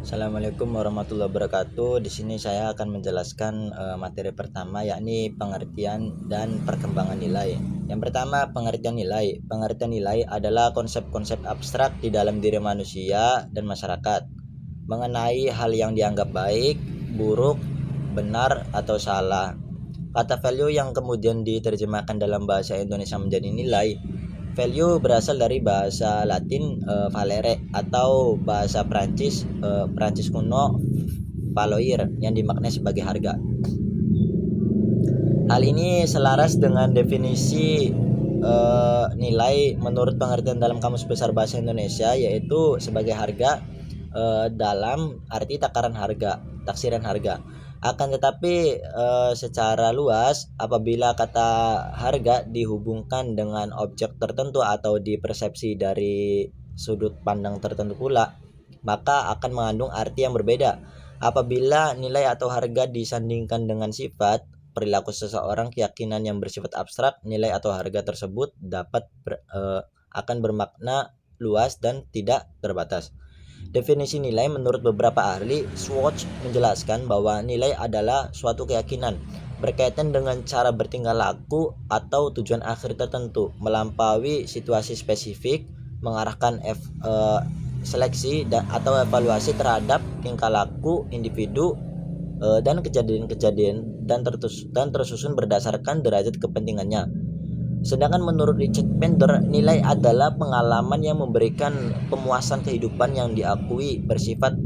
Assalamualaikum warahmatullahi wabarakatuh. Di sini saya akan menjelaskan materi pertama, yakni pengertian dan perkembangan nilai. Yang pertama, pengertian nilai. Pengertian nilai adalah konsep-konsep abstrak di dalam diri manusia dan masyarakat mengenai hal yang dianggap baik, buruk, benar, atau salah. Kata value yang kemudian diterjemahkan dalam bahasa Indonesia menjadi nilai. Value berasal dari bahasa Latin valere, atau bahasa Prancis kuno valoir, yang dimaknai sebagai harga. Hal ini selaras dengan definisi nilai menurut pengertian dalam Kamus Besar Bahasa Indonesia, yaitu sebagai harga dalam arti taksiran harga. Akan tetapi secara luas, apabila kata harga dihubungkan dengan objek tertentu atau dipersepsi dari sudut pandang tertentu pula, maka akan mengandung arti yang berbeda. Apabila nilai atau harga disandingkan dengan sifat, perilaku seseorang, keyakinan yang bersifat abstrak, nilai atau harga tersebut akan bermakna luas dan tidak terbatas. Definisi nilai menurut beberapa ahli, Swatch menjelaskan bahwa nilai adalah suatu keyakinan berkaitan dengan cara bertingkah laku atau tujuan akhir tertentu, melampaui situasi spesifik, mengarahkan seleksi atau evaluasi terhadap tingkah laku individu dan kejadian-kejadian dan tersusun berdasarkan derajat kepentingannya. Sedangkan menurut Richard Bandler, nilai adalah pengalaman yang memberikan pemuasan kehidupan yang diakui bersifat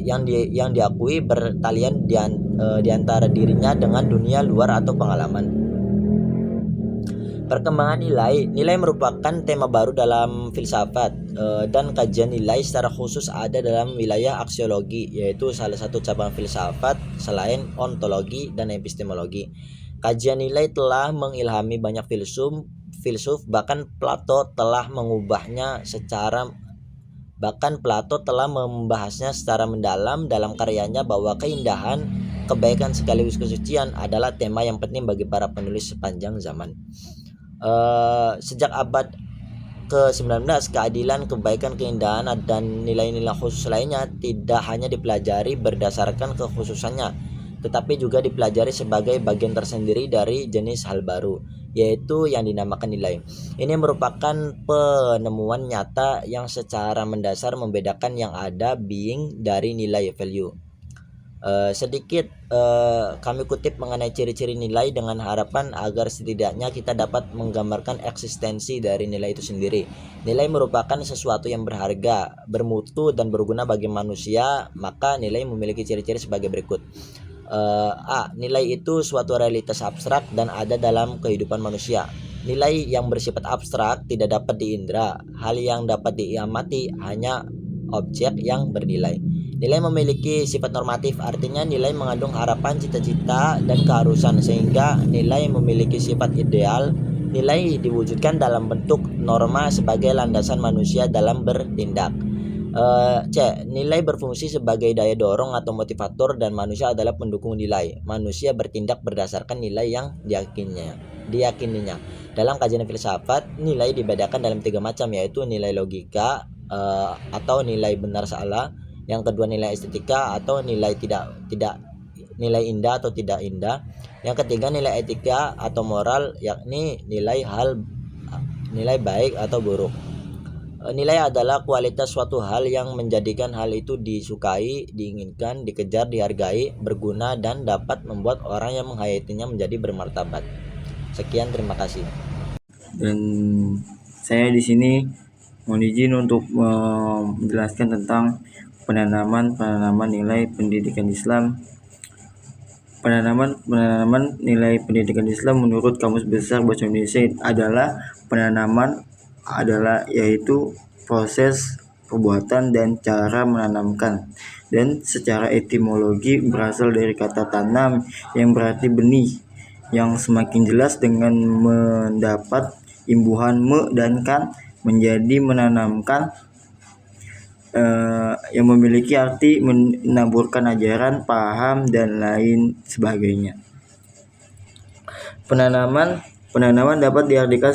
yang diakui bertalian di antara dirinya dengan dunia luar atau pengalaman. Perkembangan nilai merupakan tema baru dalam filsafat dan kajian nilai secara khusus ada dalam wilayah aksiologi, yaitu salah satu cabang filsafat selain ontologi dan epistemologi. Kajian nilai telah mengilhami banyak filsuf, bahkan Plato telah membahasnya secara mendalam dalam karyanya bahwa keindahan, kebaikan sekaligus kesucian adalah tema yang penting bagi para penulis sepanjang zaman. Sejak abad ke-19, keadilan, kebaikan, keindahan, dan nilai-nilai khusus lainnya tidak hanya dipelajari berdasarkan kekhususannya, tetapi juga dipelajari sebagai bagian tersendiri dari jenis hal baru, yaitu yang dinamakan nilai. Ini merupakan penemuan nyata yang secara mendasar membedakan yang ada being dari nilai value. Kami kutip mengenai ciri-ciri nilai dengan harapan agar setidaknya kita dapat menggambarkan eksistensi dari nilai itu sendiri. Nilai merupakan sesuatu yang berharga, bermutu, dan berguna bagi manusia, maka nilai memiliki ciri-ciri sebagai berikut. Nilai itu suatu realitas abstrak dan ada dalam kehidupan manusia. Nilai yang bersifat abstrak tidak dapat diindra. Hal yang dapat diamati hanya objek yang bernilai. Nilai memiliki sifat normatif, artinya nilai mengandung harapan, cita-cita, dan keharusan, sehingga nilai memiliki sifat ideal. Nilai diwujudkan dalam bentuk norma sebagai landasan manusia dalam bertindak. Nilai berfungsi sebagai daya dorong atau motivator, dan manusia adalah pendukung nilai. Manusia bertindak berdasarkan nilai yang diyakininya. Dalam kajian filsafat, nilai dibedakan dalam 3 macam, yaitu nilai logika atau nilai benar salah. Yang kedua, nilai estetika atau nilai nilai indah atau tidak indah. Yang ketiga, nilai etika atau moral, yakni nilai baik atau buruk. Nilai adalah kualitas suatu hal yang menjadikan hal itu disukai, diinginkan, dikejar, dihargai, berguna, dan dapat membuat orang yang menghayatinya menjadi bermartabat. Sekian, terima kasih. Dan saya di sini mohon izin untuk menjelaskan tentang penanaman nilai pendidikan Islam. Penanaman nilai pendidikan Islam menurut Kamus Besar Bahasa Indonesia yaitu proses, perbuatan, dan cara menanamkan. Dan secara etimologi berasal dari kata tanam yang berarti benih, yang semakin jelas dengan mendapat imbuhan dan kan menjadi menanamkan, yang memiliki arti menaburkan ajaran, paham, dan lain sebagainya. Penanaman dapat diartikan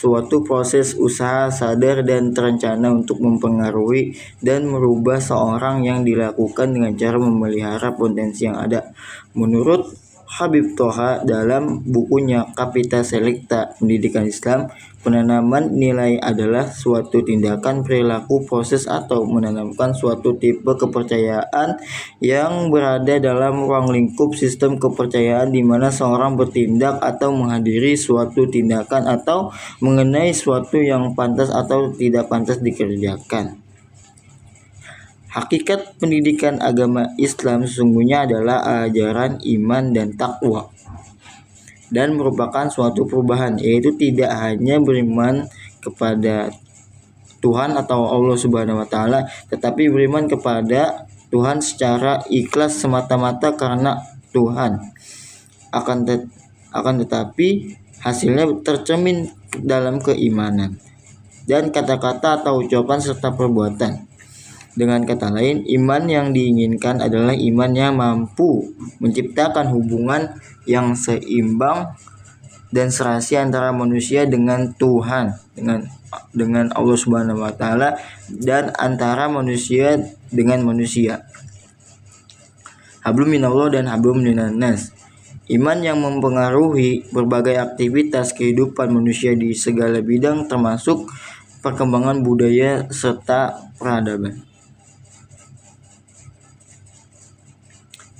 suatu proses usaha sadar dan terencana untuk mempengaruhi dan merubah seorang yang dilakukan dengan cara memelihara potensi yang ada. Menurut Habib Toha dalam bukunya Kapita Selecta Pendidikan Islam, penanaman nilai adalah suatu tindakan, perilaku, proses atau menanamkan suatu tipe kepercayaan yang berada dalam ruang lingkup sistem kepercayaan di mana seorang bertindak atau menghadiri suatu tindakan atau mengenai suatu yang pantas atau tidak pantas dikerjakan. Hakikat pendidikan agama Islam sesungguhnya adalah ajaran iman dan takwa dan merupakan suatu perubahan, yaitu tidak hanya beriman kepada Tuhan atau Allah Subhanahu wa taala, tetapi beriman kepada Tuhan secara ikhlas semata-mata karena Tuhan. Akan tetapi hasilnya tercermin dalam keimanan dan kata-kata atau ucapan serta perbuatan. Dengan kata lain, iman yang diinginkan adalah iman yang mampu menciptakan hubungan yang seimbang dan serasi antara manusia dengan Tuhan, dengan Allah Subhanahu wa taala, dan antara manusia dengan manusia. Hablum minallah dan hablum minan nas. Iman yang mempengaruhi berbagai aktivitas kehidupan manusia di segala bidang termasuk perkembangan budaya serta peradaban.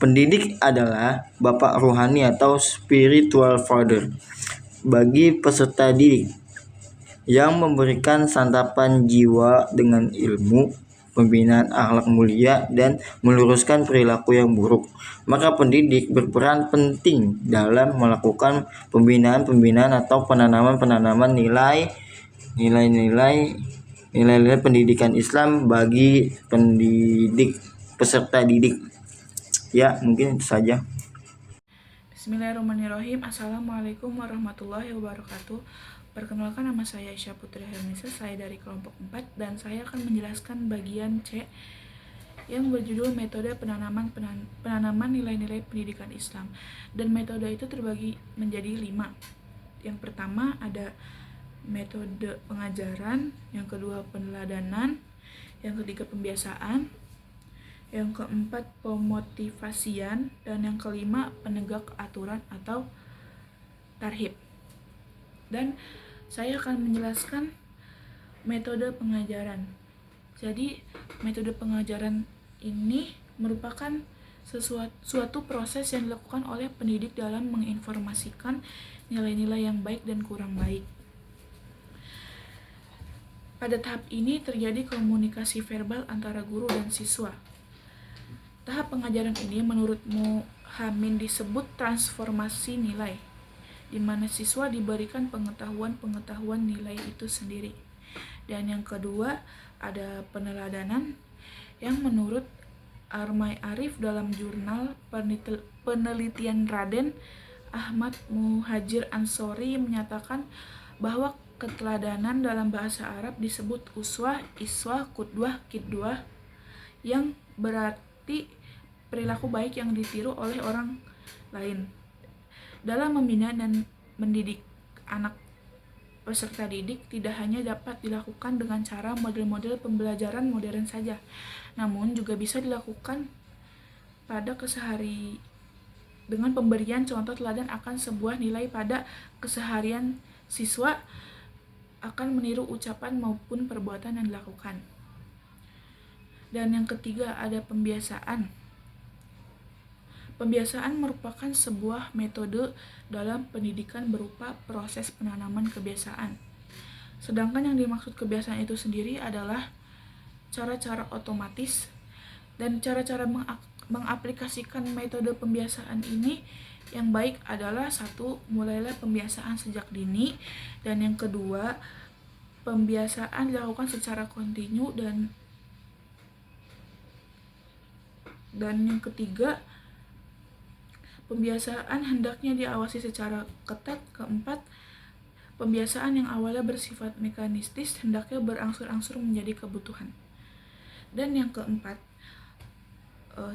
Pendidik adalah bapak rohani atau spiritual father bagi peserta didik yang memberikan santapan jiwa dengan ilmu, pembinaan akhlak mulia, dan meluruskan perilaku yang buruk. Maka pendidik berperan penting dalam melakukan pembinaan atau penanaman nilai-nilai pendidikan Islam bagi peserta didik. Ya, mungkin itu saja. Bismillahirrahmanirrahim. Assalamualaikum warahmatullahi wabarakatuh. Perkenalkan, nama saya Aisyah Putri Helmisa. Saya dari kelompok 4 dan saya akan menjelaskan bagian C yang berjudul metode penanaman nilai-nilai pendidikan Islam. Dan metode itu terbagi menjadi 5. Yang pertama ada metode pengajaran, yang kedua peneladanan, yang ketiga pembiasaan, yang keempat pemotivasian, dan yang kelima penegak aturan atau tarhib. Dan saya akan menjelaskan metode pengajaran. Jadi metode pengajaran ini merupakan suatu proses yang dilakukan oleh pendidik dalam menginformasikan nilai-nilai yang baik dan kurang baik. Pada tahap ini terjadi komunikasi verbal antara guru dan siswa. Tahap pengajaran ini menurut Muhammad disebut transformasi nilai, di mana siswa diberikan pengetahuan nilai itu sendiri. Dan yang kedua ada peneladanan, yang menurut Armai Arif dalam jurnal penelitian Raden Ahmad Muhajir Ansori menyatakan bahwa keteladanan dalam bahasa Arab disebut uswah, iswah, qudwah, qidwah, yang berarti perilaku baik yang ditiru oleh orang lain. Dalam membina dan mendidik anak peserta didik tidak hanya dapat dilakukan dengan cara model-model pembelajaran modern saja, namun juga bisa dilakukan pada kesehari dengan pemberian contoh teladan akan sebuah nilai pada keseharian. Siswa akan meniru ucapan maupun perbuatan yang dilakukan. Dan yang ketiga ada pembiasaan. Pembiasaan merupakan sebuah metode dalam pendidikan berupa proses penanaman kebiasaan. Sedangkan yang dimaksud kebiasaan itu sendiri adalah cara-cara otomatis, dan cara-cara mengaplikasikan metode pembiasaan ini yang baik adalah 1. Mulailah pembiasaan sejak dini, dan yang kedua pembiasaan dilakukan secara kontinu, dan yang ketiga pembiasaan hendaknya diawasi secara ketat. Keempat, pembiasaan yang awalnya bersifat mekanistis hendaknya berangsur-angsur menjadi kebutuhan. Dan yang keempat,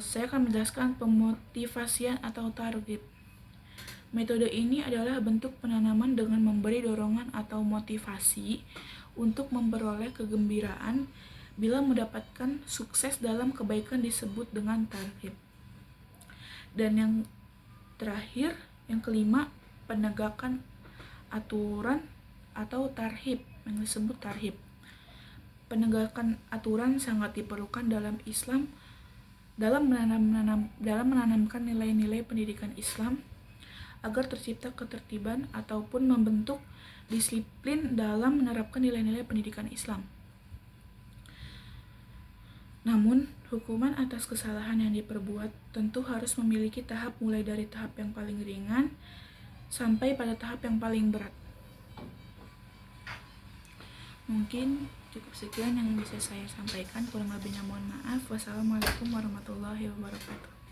saya akan menjelaskan pemotivasian atau target. Metode ini adalah bentuk penanaman dengan memberi dorongan atau motivasi untuk memperoleh kegembiraan bila mendapatkan sukses dalam kebaikan disebut dengan targhib. Dan yang terakhir, yang kelima, penegakan aturan atau tarhib, yang disebut tarhib. Penegakan aturan sangat diperlukan dalam Islam dalam menanamkan nilai-nilai pendidikan Islam agar tercipta ketertiban ataupun membentuk disiplin dalam menerapkan nilai-nilai pendidikan Islam. Namun, hukuman atas kesalahan yang diperbuat tentu harus memiliki tahap mulai dari tahap yang paling ringan sampai pada tahap yang paling berat. Mungkin cukup sekian yang bisa saya sampaikan, kurang lebihnya mohon maaf. Wassalamualaikum warahmatullahi wabarakatuh.